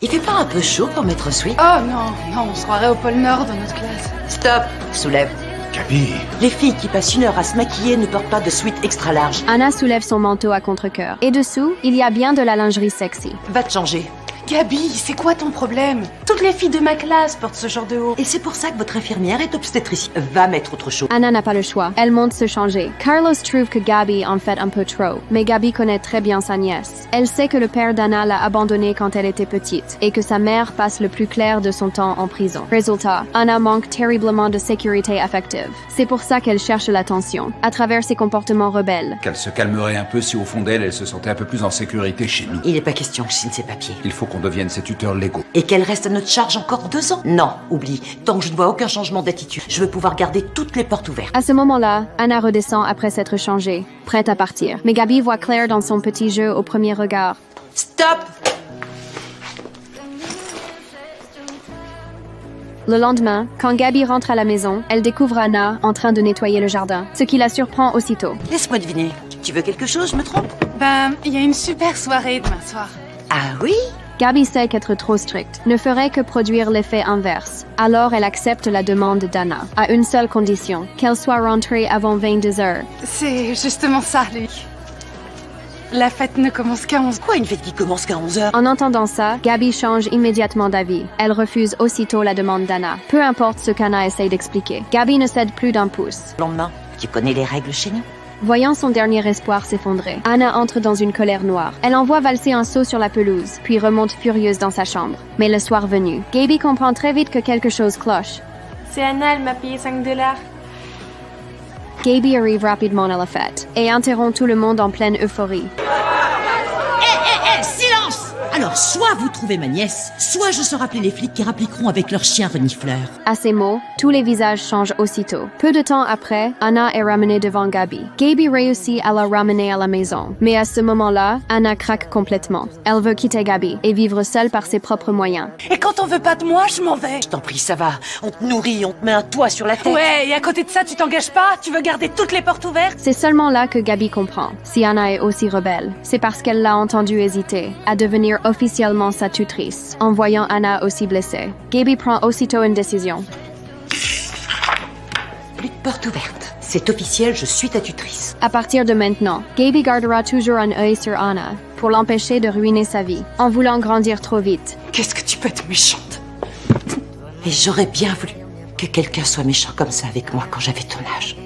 Il fait pas un peu chaud pour mettre Sweet? Oh non, non, on se croirait au pôle Nord dans notre classe. Stop, soulève. Gabi. Les filles qui passent 1 heure à se maquiller ne portent pas de Sweat extra large. Anna soulève son manteau à contre-cœur. Et dessous, il y a bien de la lingerie sexy. Va te changer. Gabi, c'est quoi ton problème? Toutes les filles de ma classe portent ce genre de haut. Et c'est pour ça que votre infirmière est obstétricienne. Va mettre autre chose. Anna n'a pas le choix. Elle monte se changer. Carlos trouve que Gabi en fait un peu trop. Mais Gabi connaît très bien sa nièce. Elle sait que le père d'Anna l'a abandonnée quand elle était petite et que sa mère passe le plus clair de son temps en prison. Résultat, Anna manque terriblement de sécurité affective. C'est pour ça qu'elle cherche l'attention, à travers ses comportements rebelles. Qu'elle se calmerait un peu si au fond d'elle, elle se sentait un peu plus en sécurité chez nous. Il n'est pas question que je signe ses papiers. Il faut qu'on devienne ses tuteurs légaux. Et qu'elle reste à notre charge encore 2 ans? Non, oublie. Tant que je ne vois aucun changement d'attitude, je veux pouvoir garder toutes les portes ouvertes. À ce moment-là, Anna redescend après s'être changée, prête à partir. Mais Gabi voit clair dans son petit jeu au premier regard. Stop! Le lendemain, quand Gabi rentre à la maison, elle découvre Anna en train de nettoyer le jardin, ce qui la surprend aussitôt. Laisse-moi deviner. Tu veux quelque chose, je me trompe? Ben, il y a une super soirée demain soir. Ah oui? Gabi sait qu'être trop stricte ne ferait que produire l'effet inverse. Alors elle accepte la demande d'Anna, à une seule condition, qu'elle soit rentrée avant 22 heures. C'est justement ça, Luc. La fête ne commence qu'à 11. Quoi, une fête qui commence qu'à 11h? En entendant ça, Gabi change immédiatement d'avis. Elle refuse aussitôt la demande d'Anna, peu importe ce qu'Anna essaye d'expliquer. Gabi ne cède plus d'un pouce. Le lendemain, tu connais les règles chez nous? Voyant son dernier espoir s'effondrer, Anna entre dans une colère noire. Elle envoie valser un seau sur la pelouse, puis remonte furieuse dans sa chambre. Mais le soir venu, Gabi comprend très vite que quelque chose cloche. C'est Anna, elle m'a payé $5. Gabi arrive rapidement à la fête et interrompt tout le monde en pleine euphorie. Silence! Alors, soit vous trouvez ma nièce, soit je sors appeler les flics qui rappliqueront avec leur chien renifleur. À ces mots, tous les visages changent aussitôt. Peu de temps après, Anna est ramenée devant Gabi. Gabi réussit à la ramener à la maison. Mais à ce moment-là, Anna craque complètement. Elle veut quitter Gabi et vivre seule par ses propres moyens. Et quand on veut pas de moi, je m'en vais. Je t'en prie, ça va. On te nourrit, on te met un toit sur la tête. Ouais, et à côté de ça, tu t'engages pas? Tu veux garder toutes les portes ouvertes? C'est seulement là que Gabi comprend. Si Anna est aussi rebelle, c'est parce qu'elle l'a entendu hésiter à devenir officiellement sa tutrice, en voyant Anna aussi blessée. Gabi prend aussitôt une décision. Plus de porte ouverte. C'est officiel, je suis ta tutrice. À partir de maintenant, Gabi gardera toujours un œil sur Anna pour l'empêcher de ruiner sa vie, en voulant grandir trop vite. Qu'est-ce que tu peux être méchante? Et j'aurais bien voulu que quelqu'un soit méchant comme ça avec moi quand j'avais ton âge.